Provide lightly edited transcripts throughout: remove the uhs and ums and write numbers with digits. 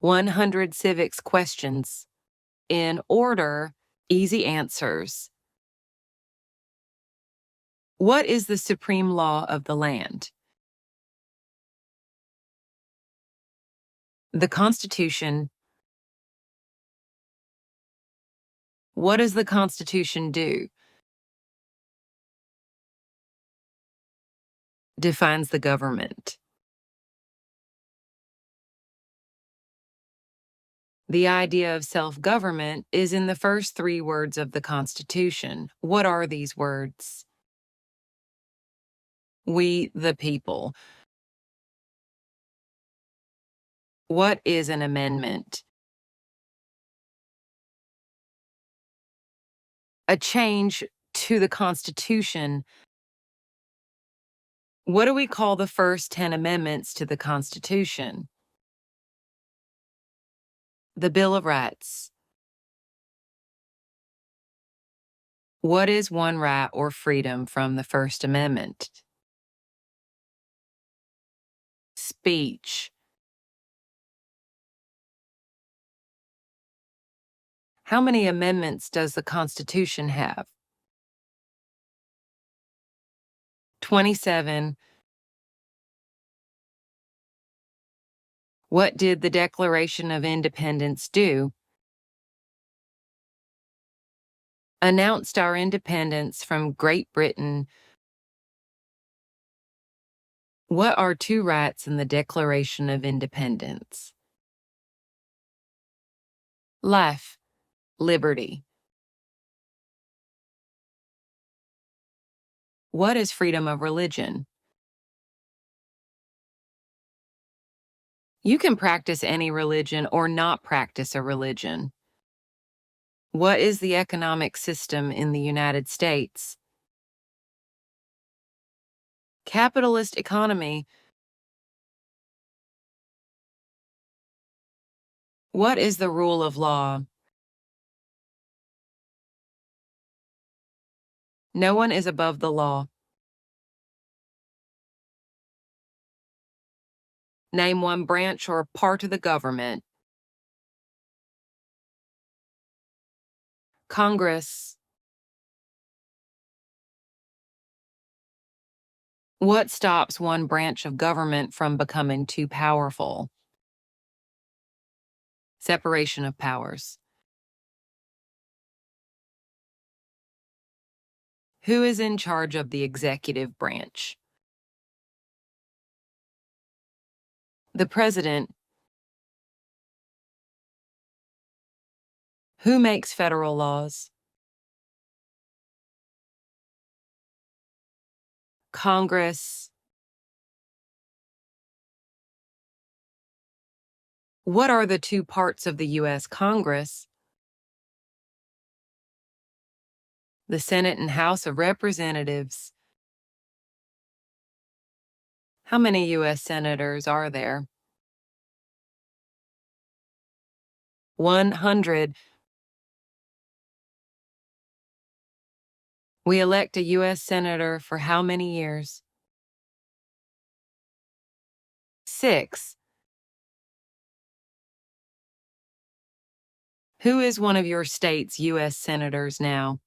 100 Civics Questions. In order, easy answers. What is the supreme law of the land? The Constitution. What does the Constitution do? Defines the government. The idea of self-government is in the first 3 words of the Constitution. What are these words? We, the people. What is an amendment? A change to the Constitution. What do we call the first 10 amendments to the Constitution? The Bill of Rights. What is one right or freedom from the First Amendment? Speech. How many amendments does the Constitution have? 27. What did the Declaration of Independence do? Announced our independence from Great Britain. What are 2 rights in the Declaration of Independence? Life, liberty. What is freedom of religion? You can practice any religion or not practice a religion. What is the economic system in the United States? Capitalist economy. What is the rule of law? No one is above the law. Name one branch or part of the government. Congress. What stops one branch of government from becoming too powerful? Separation of powers. Who is in charge of the executive branch? The president. Who makes federal laws? Congress. What are the 2 parts of the U.S. Congress? The Senate and House of Representatives. How many U.S. senators are there? 100. We elect a U.S. senator for how many years? 6. Who is one of your state's U.S. senators now?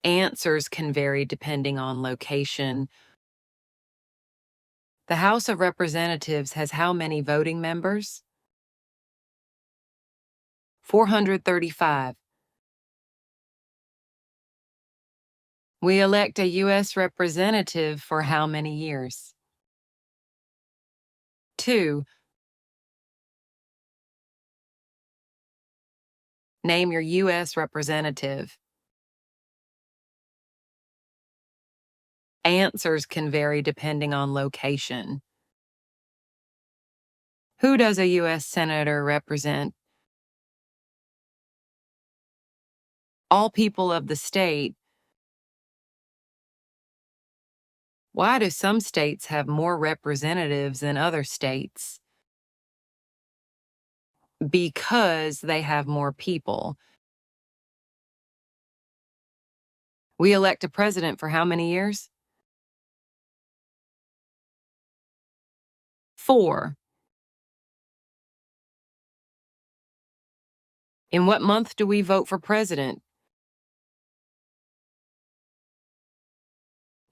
Answers can vary depending on location. The House of Representatives has how many voting members? 435. We elect a U.S. representative for how many years? 2. Name your U.S. representative. Answers can vary depending on location. Who does a U.S. senator represent? All people of the state. Why do some states have more representatives than other states? Because they have more people. We elect a president for how many years? 4. In what month do we vote for president?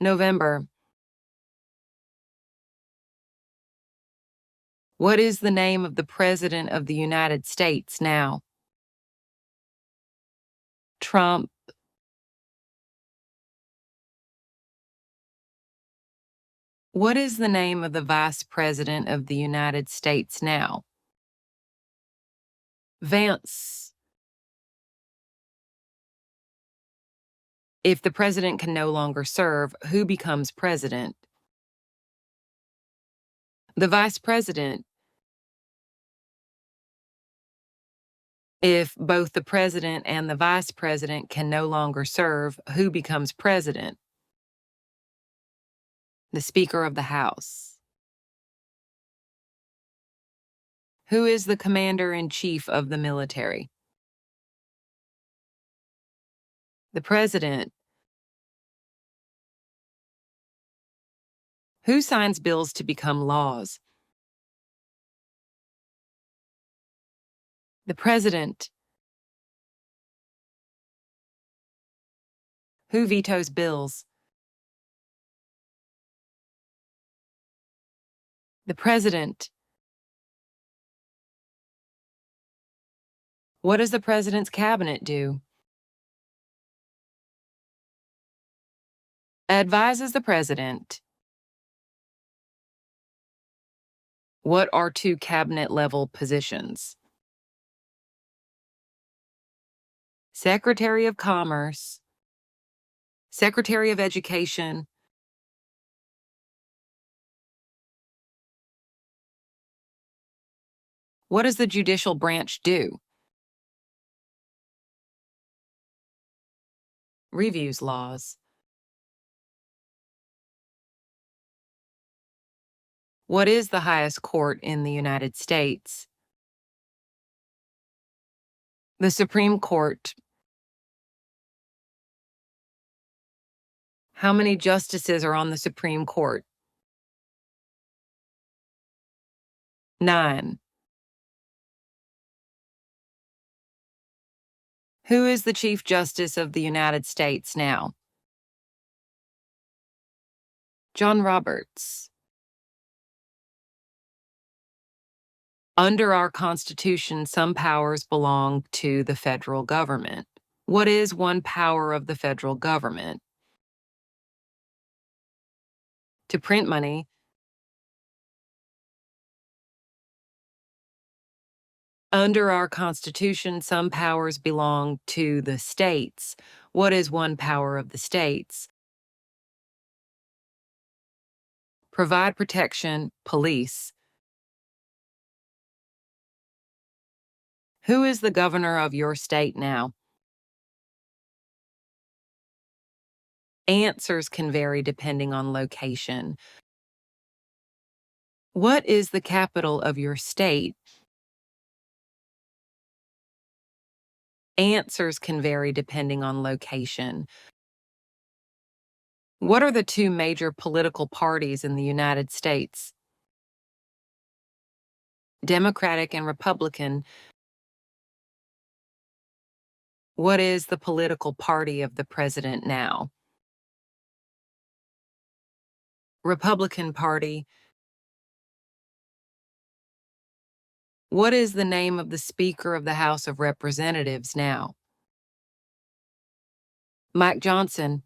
November. What is the name of the President of the United States now? Trump. What is the name of the Vice President of the United States now? Vance. If the president can no longer serve, who becomes president? The vice president. If both the president and the vice president can no longer serve, who becomes president? The Speaker of the House. Who is the commander-in-chief of the military? The president. Who signs bills to become laws? The president. Who vetoes bills? The president. What does the president's cabinet do? Advises the president. What are two cabinet-level positions? Secretary of Commerce, Secretary of Education. What does the judicial branch do? Reviews laws. What is the highest court in the United States? The Supreme Court. How many justices are on the Supreme Court? 9. Who is the Chief Justice of the United States now? John Roberts. Under our Constitution, some powers belong to the federal government. What is one power of the federal government? To print money. Under our Constitution, some powers belong to the states. What is one power of the states? Provide protection, police. Who is the governor of your state now? Answers can vary depending on location. What is the capital of your state? Answers can vary depending on location. What are the two major political parties in the United States? Democratic and Republican. What is the political party of the president now? Republican Party. What is the name of the Speaker of the House of Representatives now? Mike Johnson.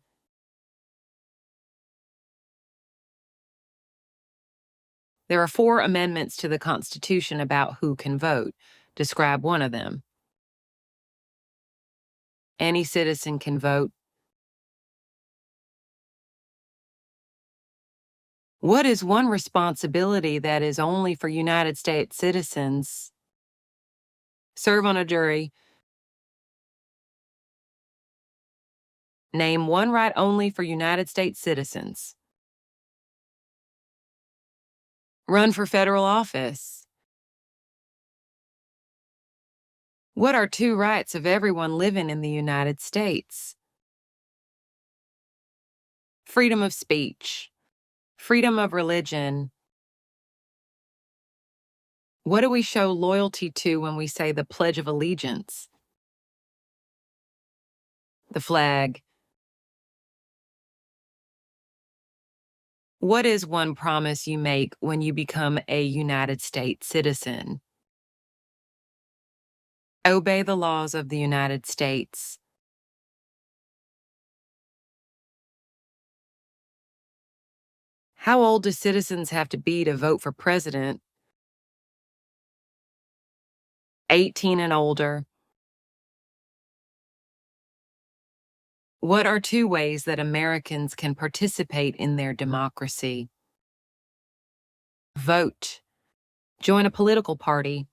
There are 4 amendments to the Constitution about who can vote. Describe one of them. Any citizen can vote. What is one responsibility that is only for United States citizens? Serve on a jury. Name one right only for United States citizens. Run for federal office. What are 2 rights of everyone living in the United States? Freedom of speech. Freedom of religion. What do we show loyalty to when we say the Pledge of Allegiance? The flag. What is one promise you make when you become a United States citizen? Obey the laws of the United States. How old do citizens have to be to vote for president? 18 and older. What are two ways that Americans can participate in their democracy? Vote. Join a political party.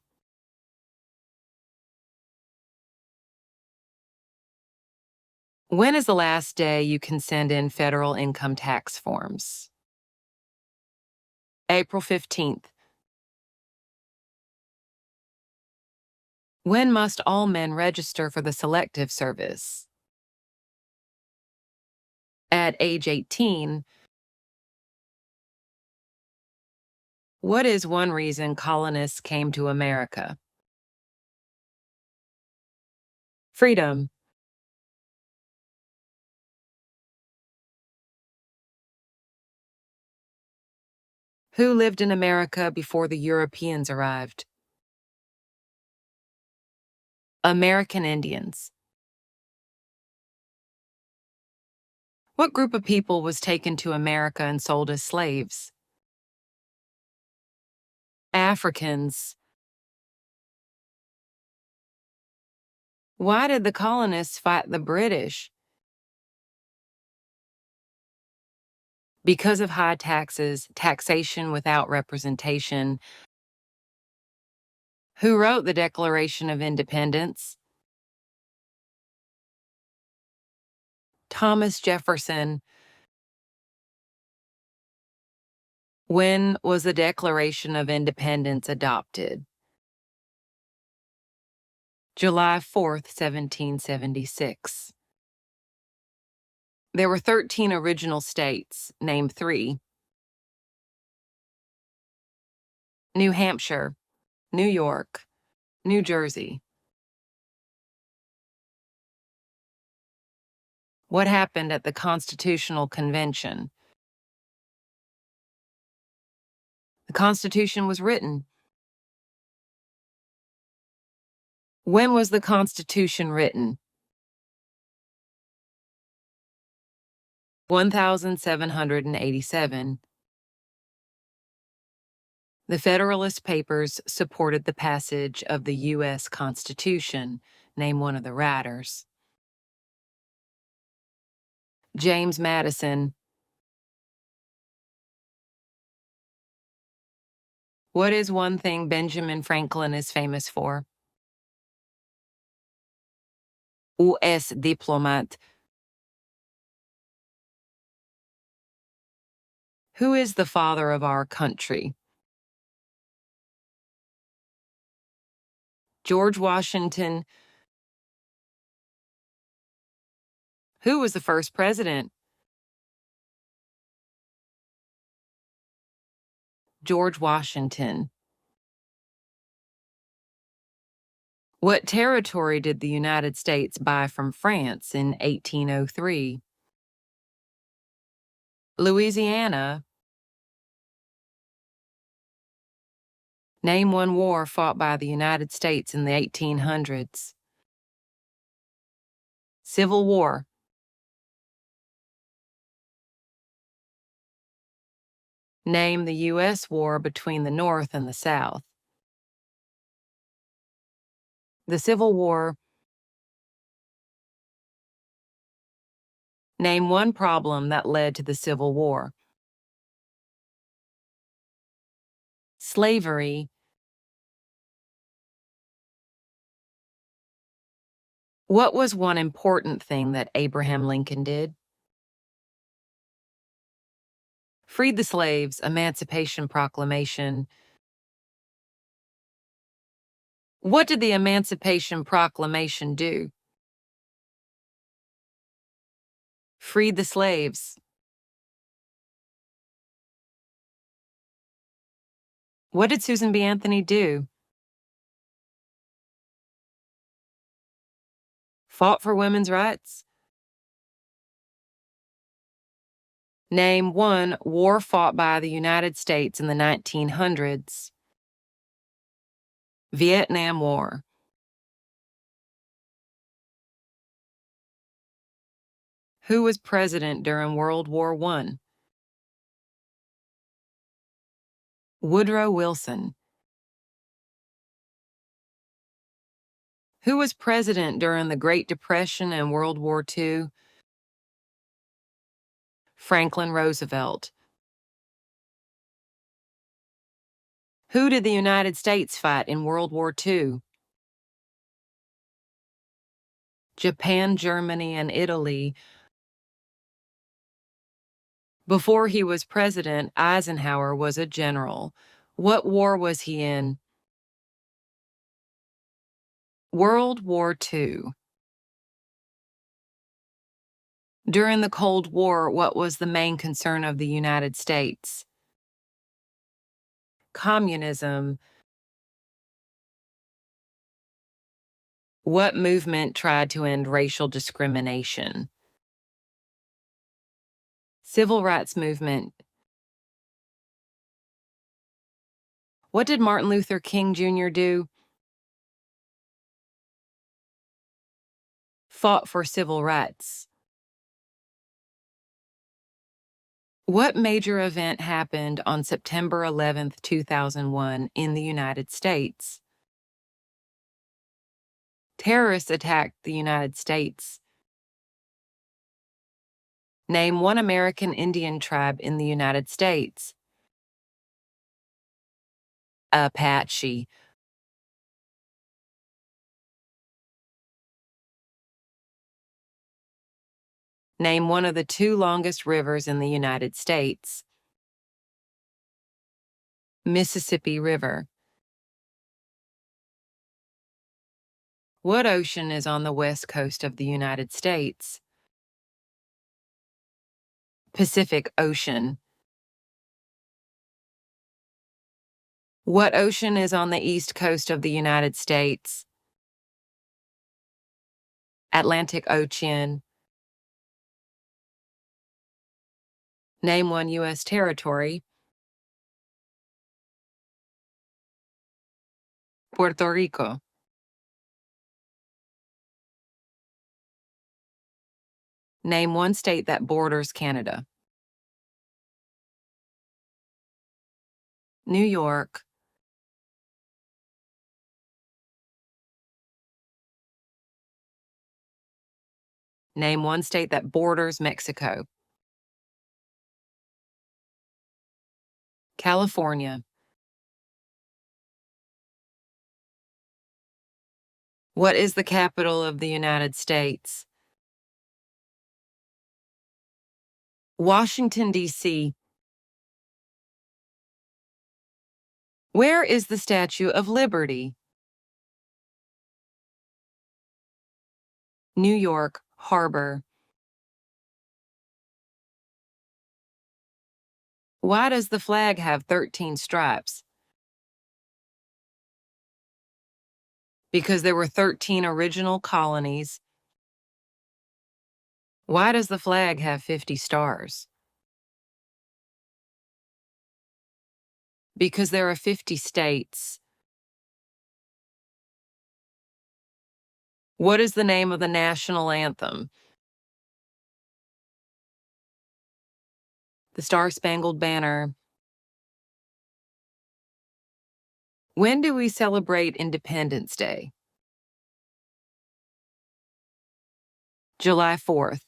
When is the last day you can send in federal income tax forms? April 15th. When must all men register for the Selective Service? At age 18. What is one reason colonists came to America? Freedom. Who lived in America before the Europeans arrived? American Indians. What group of people was taken to America and sold as slaves? Africans. Why did the colonists fight the British? Because of high taxes, taxation without representation. Who wrote the Declaration of Independence? Thomas Jefferson. When was the Declaration of Independence adopted? July 4th, 1776. There were 13 original states. Name 3. New Hampshire, New York, New Jersey. What happened at the Constitutional Convention? The Constitution was written. When was the Constitution written? 1787. The Federalist Papers supported the passage of the U.S. Constitution. Name one of the writers. James Madison. What is one thing Benjamin Franklin is famous for? US diplomat. Who is the father of our country? George Washington. Who was the first president? George Washington. What territory did the United States buy from France in 1803? Louisiana. Name one war fought by the United States in the 1800s. Civil War. Name the U.S. war between the North and the South. The Civil War. Name one problem that led to the Civil War. Slavery. What was one important thing that Abraham Lincoln did? Freed the slaves, Emancipation Proclamation. What did the Emancipation Proclamation do? Freed the slaves. What did Susan B. Anthony do? Fought for women's rights. Name one war fought by the United States in the 1900s. Vietnam War. Who was president during World War I? Woodrow Wilson. Who was president during the Great Depression and World War II? Franklin Roosevelt. Who did the United States fight in World War II? Japan, Germany, and Italy. Before he was president, Eisenhower was a general. What war was he in? World War II. During the Cold War, what was the main concern of the United States? Communism. What movement tried to end racial discrimination? Civil rights movement. What did Martin Luther King Jr. do? Fought for civil rights. What major event happened on September 11, 2001 in the United States? Terrorists attacked the United States. Name one American Indian tribe in the United States. Apache. Name one of the two longest rivers in the United States. Mississippi River. What ocean is on the west coast of the United States? Pacific Ocean. What ocean is on the east coast of the United States? Atlantic Ocean. Name one U.S. territory. Puerto Rico. Name one state that borders Canada. New York. Name one state that borders Mexico. California. What is the capital of the United States? Washington, D.C. Where is the Statue of Liberty? New York Harbor. Why does the flag have 13 stripes? Because there were 13 original colonies. Why does the flag have 50 stars? Because there are 50 states. What is the name of the national anthem? The Star-Spangled Banner. When do we celebrate Independence Day? July 4th.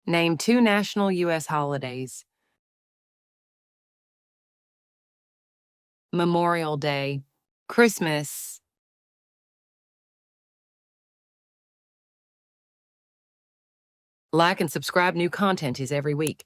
Name two national U.S. holidays. Memorial Day. Christmas. Like and subscribe. New content is every week.